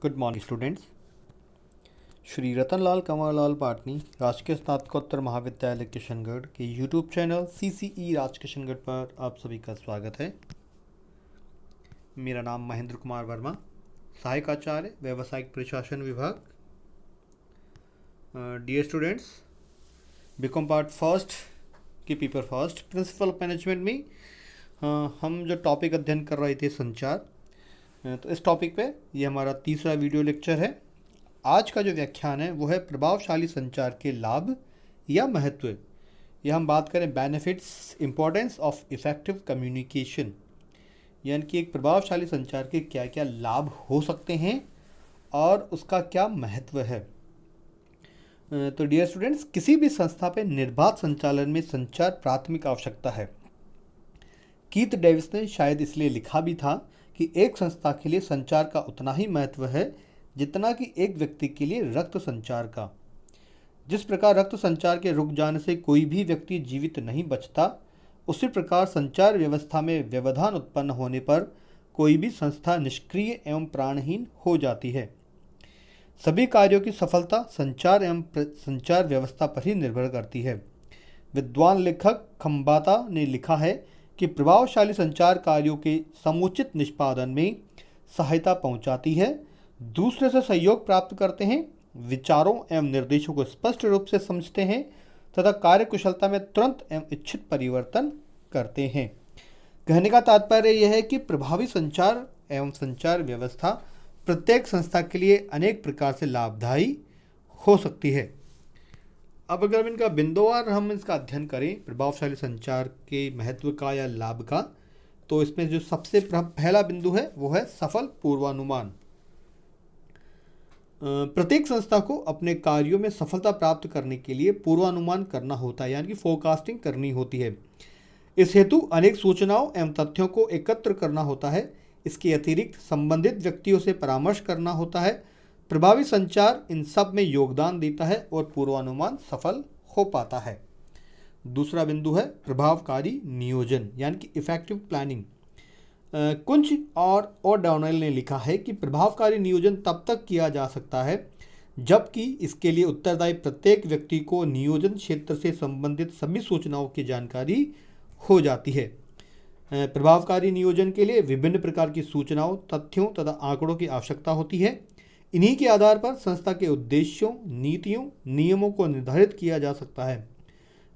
Good morning students. Shri Ratanlal Kanwarlal Patni राजकीय स्नातकोत्तर महाविद्यालय किशनगढ़ के YouTube channel CCE Raj Kishangarh पर आप सभी का स्वागत है। मेरा नाम महेंद्र कुमार वर्मा, सहायक आचार्य व्यावसायिक प्रशासन विभाग। Dear students, BCom part first के paper first principle of management में हम जो टॉपिक अध्ययन कर रहे थे संचार, तो इस टॉपिक पे ये हमारा तीसरा वीडियो लेक्चर है। आज का जो व्याख्यान है वो है प्रभावशाली संचार के लाभ या महत्व। यह हम बात करें benefits importance of effective communication, यानी कि एक प्रभावशाली संचार के क्या क्या लाभ हो सकते हैं और उसका क्या महत्व है। तो डियर स्टूडेंट्स, किसी भी संस्था पे निर्बाध संचालन में संचार प्राथमिक आवश्यकता है। कीथ डेविस ने शायद इसलिए लिखा भी था कि एक संस्था के लिए संचार का उतना ही महत्व है जितना कि एक व्यक्ति के लिए रक्त संचार का। जिस प्रकार रक्त संचार के रुक जाने से कोई भी व्यक्ति जीवित नहीं बचता, उसी प्रकार संचार व्यवस्था में व्यवधान उत्पन्न होने पर कोई भी संस्था निष्क्रिय एवं प्राणहीन हो जाती है। सभी कार्यों की सफलता संचार एवं संचार व्यवस्था पर ही निर्भर करती है। विद्वान लेखक खम्बाता ने लिखा है कि प्रभावशाली संचार कार्यों के समुचित निष्पादन में सहायता पहुंचाती है, दूसरे से सहयोग प्राप्त करते हैं, विचारों एवं निर्देशों को स्पष्ट रूप से समझते हैं तथा कार्यकुशलता में तुरंत एवं इच्छित परिवर्तन करते हैं। कहने का तात्पर्य यह है कि प्रभावी संचार एवं संचार व्यवस्था प्रत्येक संस्था के लिए अनेक प्रकार से लाभदायी हो सकती है। अब अगर इनका बिंदुवार हम इसका अध्ययन करें प्रभावशाली संचार के महत्व का या लाभ का, तो इसमें जो सबसे पहला बिंदु है वो है सफल पूर्वानुमान। प्रत्येक संस्था को अपने कार्यों में सफलता प्राप्त करने के लिए पूर्वानुमान करना होता है, यानी कि फोरकास्टिंग करनी होती है। इस हेतु अनेक सूचनाओं एवं तथ्यों को एकत्र करना होता है। इसके अतिरिक्त संबंधित व्यक्तियों से परामर्श करना होता है। प्रभावी संचार इन सब में योगदान देता है और पूर्वानुमान सफल हो पाता है। दूसरा बिंदु है प्रभावकारी नियोजन, यानी कि इफेक्टिव प्लानिंग। कुंज और ओ'डॉनेल ने लिखा है कि प्रभावकारी नियोजन तब तक किया जा सकता है जबकि इसके लिए उत्तरदायी प्रत्येक व्यक्ति को नियोजन क्षेत्र से संबंधित सभी सूचनाओं की जानकारी हो जाती है। प्रभावकारी नियोजन के लिए विभिन्न प्रकार की सूचनाओं, तथ्यों तथा आंकड़ों की आवश्यकता होती है। इन्हीं के आधार पर संस्था के उद्देश्यों, नीतियों, नियमों को निर्धारित किया जा सकता है।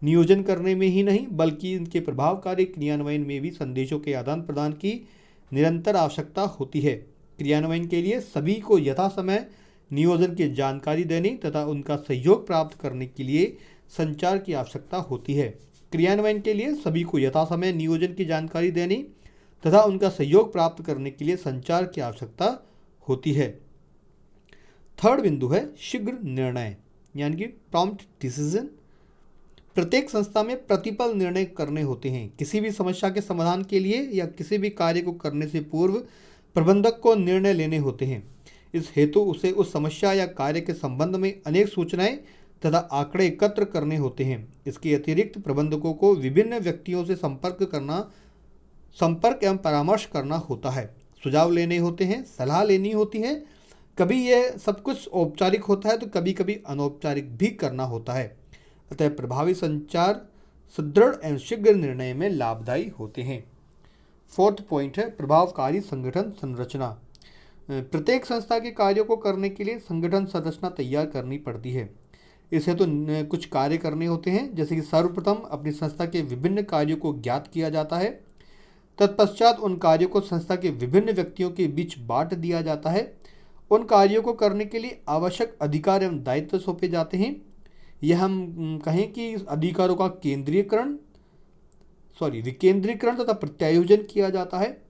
नियोजन करने में ही नहीं बल्कि इनके प्रभावकारी क्रियान्वयन में भी संदेशों के आदान प्रदान की निरंतर आवश्यकता होती है। क्रियान्वयन के लिए सभी को यथासमय नियोजन की जानकारी देने तथा उनका सहयोग प्राप्त करने के लिए संचार की आवश्यकता होती है। क्रियान्वयन के लिए सभी को यथासमय नियोजन की जानकारी देने तथा उनका सहयोग प्राप्त करने के लिए संचार की आवश्यकता होती है। थर्ड बिंदु है शीघ्र निर्णय, यानी कि प्रॉम्प्ट डिसीजन। प्रत्येक संस्था में प्रतिपल निर्णय करने होते हैं। किसी भी समस्या के समाधान के लिए या किसी भी कार्य को करने से पूर्व प्रबंधक को निर्णय लेने होते हैं। इस हेतु उसे उस समस्या या कार्य के संबंध में अनेक सूचनाएं तथा आंकड़े एकत्र करने होते हैं। इसके अतिरिक्त प्रबंधकों को विभिन्न व्यक्तियों से संपर्क एवं परामर्श करना होता है, सुझाव लेने होते हैं, सलाह लेनी होती है। कभी यह सब कुछ औपचारिक होता है तो कभी कभी अनौपचारिक भी करना होता है। अतः प्रभावी संचार सुदृढ़ एवं शीघ्र निर्णय में लाभदायी होते हैं। फोर्थ पॉइंट है प्रभावकारी संगठन संरचना। प्रत्येक संस्था के कार्यों को करने के लिए संगठन संरचना तैयार करनी पड़ती है। इसे तो कुछ कार्य करने होते हैं, जैसे कि सर्वप्रथम अपनी संस्था के विभिन्न कार्यों को ज्ञात किया जाता है। तत्पश्चात उन कार्यों को संस्था के विभिन्न व्यक्तियों के बीच बांट दिया जाता है। उन कार्यों को करने के लिए आवश्यक अधिकार एवं दायित्व सौंपे जाते हैं। यह हम कहें कि अधिकारों का विकेंद्रीकरण तथा प्रत्यायोजन किया जाता है।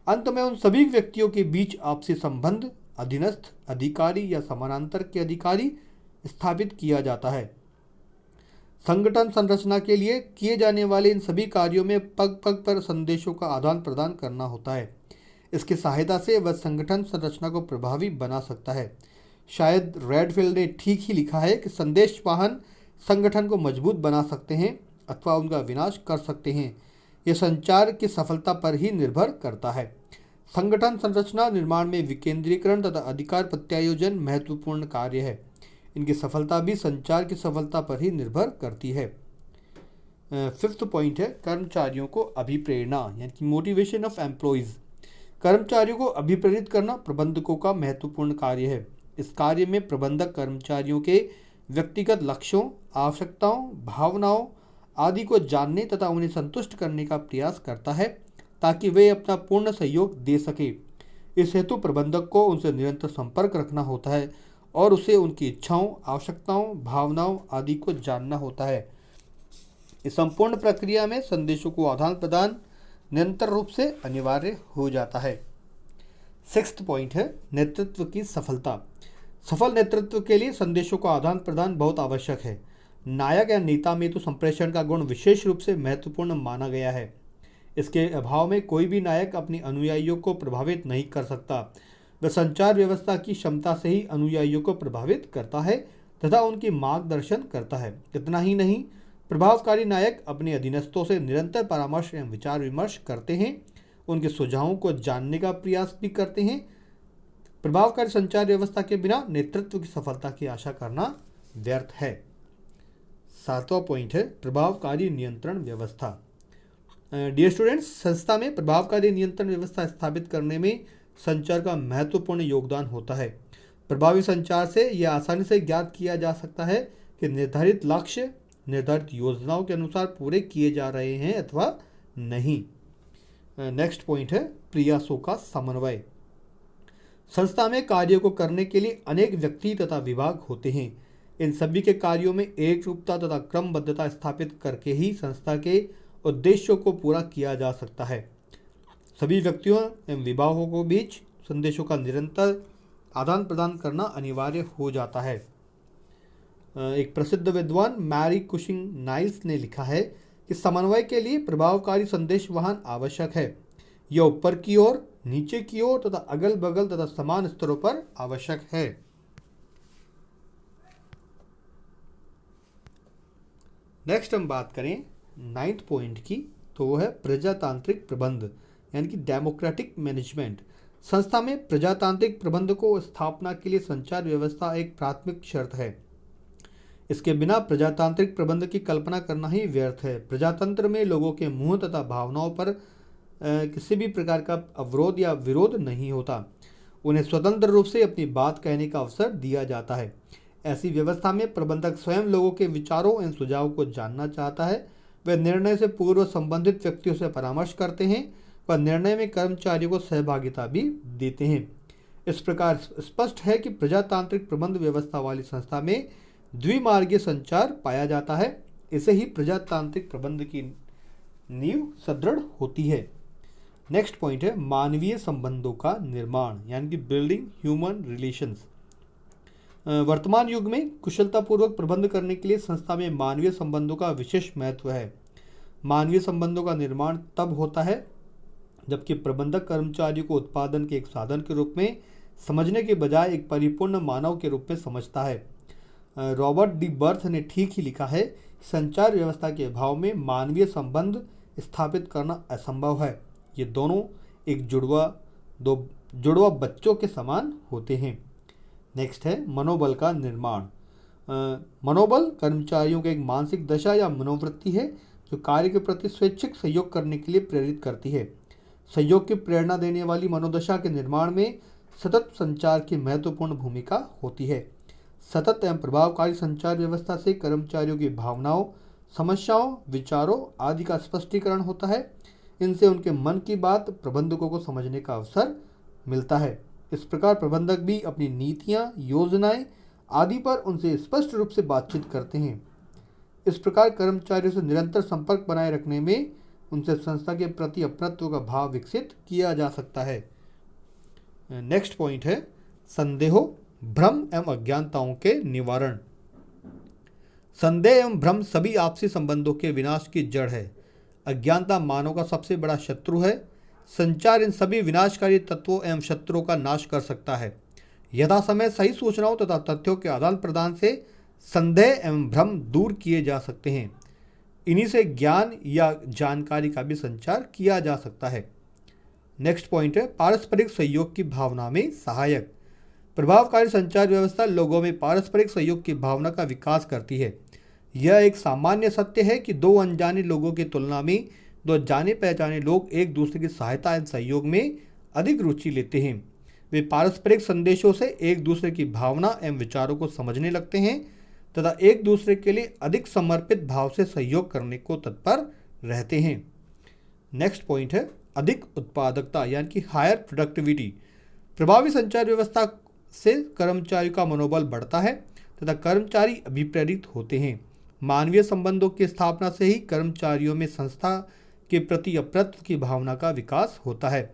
अंत में उन सभी व्यक्तियों के बीच आपसी संबंध, अधीनस्थ अधिकारी या समानांतर के अधिकारी स्थापित किया जाता है। संगठन संरचना के लिए किए जाने वाले इन सभी कार्यों में पग पग पर संदेशों का आदान प्रदान करना होता है। इसकी सहायता से वह संगठन संरचना को प्रभावी बना सकता है। शायद रेडफील्ड ने ठीक ही लिखा है कि संदेश वाहन संगठन को मजबूत बना सकते हैं अथवा उनका विनाश कर सकते हैं। यह संचार की सफलता पर ही निर्भर करता है। संगठन संरचना निर्माण में विकेंद्रीकरण तथा अधिकार प्रत्यायोजन महत्वपूर्ण कार्य है। इनकी सफलता भी संचार की सफलता पर ही निर्भर करती है। फिफ्थ पॉइंट है कर्मचारियों को अभिप्रेरणा यानी कि मोटिवेशन ऑफ एम्प्लॉयज़। कर्मचारियों को अभिप्रेरित करना प्रबंधकों का महत्वपूर्ण कार्य है। इस कार्य में प्रबंधक कर्मचारियों के व्यक्तिगत लक्ष्यों, आवश्यकताओं, भावनाओं आदि को जानने तथा उन्हें संतुष्ट करने का प्रयास करता है ताकि वे अपना पूर्ण सहयोग दे सके। इस हेतु प्रबंधक को उनसे निरंतर संपर्क रखना होता है और उसे उनकी इच्छाओं, आवश्यकताओं, भावनाओं आदि को जानना होता है। इस संपूर्ण प्रक्रिया में संदेशों को आदान प्रदान निरंतर रूप से अनिवार्य हो जाता है। सिक्स्थ पॉइंट है नेतृत्व की सफलता। सफल नेतृत्व के लिए संदेशों का आदान प्रदान बहुत आवश्यक है। नायक या नेता में तो संप्रेषण का गुण विशेष रूप से महत्वपूर्ण माना गया है। इसके अभाव में कोई भी नायक अपनी अनुयायियों को प्रभावित नहीं कर सकता। वह संचार व्यवस्था की क्षमता से ही अनुयायियों को प्रभावित करता है तथा उनकी मार्गदर्शन करता है। इतना ही नहीं, प्रभावकारी नायक अपने अधीनस्थों से निरंतर परामर्श एवं विचार विमर्श करते हैं, उनके सुझावों को जानने का प्रयास भी करते हैं। प्रभावकारी संचार व्यवस्था के बिना नेतृत्व की सफलता की आशा करना व्यर्थ है। सातवां पॉइंट है प्रभावकारी नियंत्रण व्यवस्था। डियर स्टूडेंट्स, संस्था में प्रभावकारी नियंत्रण व्यवस्था स्थापित करने में संचार का महत्वपूर्ण योगदान होता है। प्रभावी संचार से यह आसानी से ज्ञात किया जा सकता है कि निर्धारित लक्ष्य निर्धारित योजनाओं के अनुसार पूरे किए जा रहे हैं अथवा नहीं। नेक्स्ट पॉइंट है प्रयासों का समन्वय। संस्था में कार्यों को करने के लिए अनेक व्यक्ति तथा विभाग होते हैं। इन सभी के कार्यों में एक रूपता तथा क्रमबद्धता स्थापित करके ही संस्था के उद्देश्यों को पूरा किया जा सकता है। सभी व्यक्तियों एवं विभागों को बीच संदेशों का निरंतर आदान प्रदान करना अनिवार्य हो जाता है। एक प्रसिद्ध विद्वान मैरी कुशिंग नाइल्स ने लिखा है कि समन्वय के लिए प्रभावकारी संदेश वाहन आवश्यक है। यह ऊपर की ओर, नीचे की ओर तथा अगल बगल तथा समान स्तरों पर आवश्यक है। नेक्स्ट हम बात करें नाइन्थ पॉइंट की, तो वो है प्रजातांत्रिक प्रबंध यानी कि डेमोक्रेटिक मैनेजमेंट। संस्था में प्रजातांत्रिक प्रबंध को स्थापना के लिए संचार व्यवस्था एक प्राथमिक शर्त है। इसके बिना प्रजातांत्रिक प्रबंध की कल्पना करना ही व्यर्थ है। प्रजातंत्र में लोगों के मुंह तथा भावनाओं पर किसी भी प्रकार का अवरोध या विरोध नहीं होता। उन्हें स्वतंत्र रूप से अपनी बात कहने का अवसर दिया जाता है। ऐसी व्यवस्था में प्रबंधक स्वयं लोगों के विचारों एवं सुझावों को जानना चाहता है। वे निर्णय से पूर्व संबंधित व्यक्तियों से परामर्श करते हैं व निर्णय में कर्मचारियों को सहभागिता भी देते हैं। इस प्रकार स्पष्ट है कि प्रजातांत्रिक प्रबंध व्यवस्था वाली संस्था में द्विमार्गीय संचार पाया जाता है। इसे ही प्रजातांत्रिक प्रबंध की नींव सुदृढ़ होती है। नेक्स्ट पॉइंट है मानवीय संबंधों का निर्माण यानी कि बिल्डिंग ह्यूमन रिलेशंस। वर्तमान युग में कुशलतापूर्वक प्रबंध करने के लिए संस्था में मानवीय संबंधों का विशेष महत्व है। मानवीय संबंधों का निर्माण तब होता है जबकि प्रबंधक कर्मचारियों को उत्पादन के एक साधन के रूप में समझने के बजाय एक परिपूर्ण मानव के रूप में समझता है। रॉबर्ट डी बर्थ ने ठीक ही लिखा है, संचार व्यवस्था के अभाव में मानवीय संबंध स्थापित करना असंभव है। ये दोनों एक जुड़वा बच्चों के समान होते हैं। नेक्स्ट है मनोबल का निर्माण। मनोबल कर्मचारियों की एक मानसिक दशा या मनोवृत्ति है जो कार्य के प्रति स्वैच्छिक सहयोग करने के लिए प्रेरित करती है। सहयोग की प्रेरणा देने वाली मनोदशा के निर्माण में सतत संचार की महत्वपूर्ण भूमिका होती है। सतत एवं प्रभावकारी संचार व्यवस्था से कर्मचारियों की भावनाओं, समस्याओं, विचारों आदि का स्पष्टीकरण होता है। इनसे उनके मन की बात प्रबंधकों को समझने का अवसर मिलता है। इस प्रकार प्रबंधक भी अपनी नीतियाँ, योजनाएं आदि पर उनसे स्पष्ट रूप से बातचीत करते हैं। इस प्रकार कर्मचारियों से निरंतर संपर्क बनाए रखने में उनसे संस्था के प्रति अपनत्व का भाव विकसित किया जा सकता है। नेक्स्ट पॉइंट है संदेहों, भ्रम एवं अज्ञानताओं के निवारण। संदेह एवं भ्रम सभी आपसी संबंधों के विनाश की जड़ है। अज्ञानता मानव का सबसे बड़ा शत्रु है। संचार इन सभी विनाशकारी तत्वों एवं शत्रुओं का नाश कर सकता है। यथा समय सही सूचनाओं तथा तथ्यों के आदान प्रदान से संदेह एवं भ्रम दूर किए जा सकते हैं। इन्हीं से ज्ञान या जानकारी का भी संचार किया जा सकता है। नेक्स्ट पॉइंट है पारस्परिक सहयोग की भावना में सहायक। प्रभावकारी संचार व्यवस्था लोगों में पारस्परिक सहयोग की भावना का विकास करती है। यह एक सामान्य सत्य है कि दो अनजाने लोगों की तुलना में दो जाने पहचाने लोग एक दूसरे की सहायता एवं सहयोग में अधिक रुचि लेते हैं। वे पारस्परिक संदेशों से एक दूसरे की भावना एवं विचारों को समझने लगते हैं तथा एक दूसरे के लिए अधिक समर्पित भाव से सहयोग करने को तत्पर रहते हैं। नेक्स्ट पॉइंट है अधिक उत्पादकता यानी कि हायर प्रोडक्टिविटी। प्रभावी संचार व्यवस्था से कर्मचारियों का मनोबल बढ़ता है तथा कर्मचारी अभिप्रेरित होते हैं। मानवीय संबंधों की स्थापना से ही कर्मचारियों में संस्था के प्रति अप्रत्य की भावना का विकास होता है।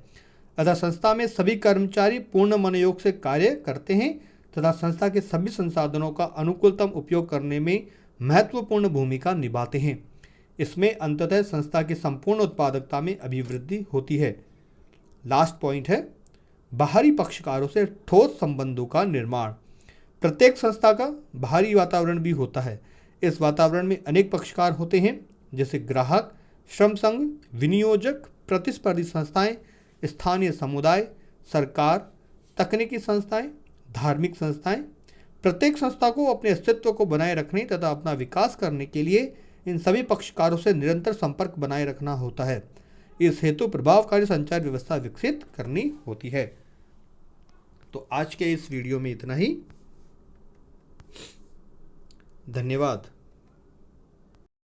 अतः संस्था में सभी कर्मचारी पूर्ण मनोयोग से कार्य करते हैं तथा संस्था के सभी संसाधनों का अनुकूलतम उपयोग करने में महत्वपूर्ण भूमिका निभाते हैं। इसमें अंततः संस्था की संपूर्ण उत्पादकता में अभिवृद्धि होती है। लास्ट पॉइंट है बाहरी पक्षकारों से ठोस संबंधों का निर्माण। प्रत्येक संस्था का बाहरी वातावरण भी होता है। इस वातावरण में अनेक पक्षकार होते हैं जैसे ग्राहक, श्रम संघ, विनियोजक, प्रतिस्पर्धी संस्थाएं, स्थानीय समुदाय, सरकार, तकनीकी संस्थाएं, धार्मिक संस्थाएं। प्रत्येक संस्था को अपने अस्तित्व को बनाए रखने तथा अपना विकास करने के लिए इन सभी पक्षकारों से निरंतर संपर्क बनाए रखना होता है। इस हेतु प्रभावकारी संचार व्यवस्था विकसित करनी होती है। तो आज के इस वीडियो में इतना ही। धन्यवाद।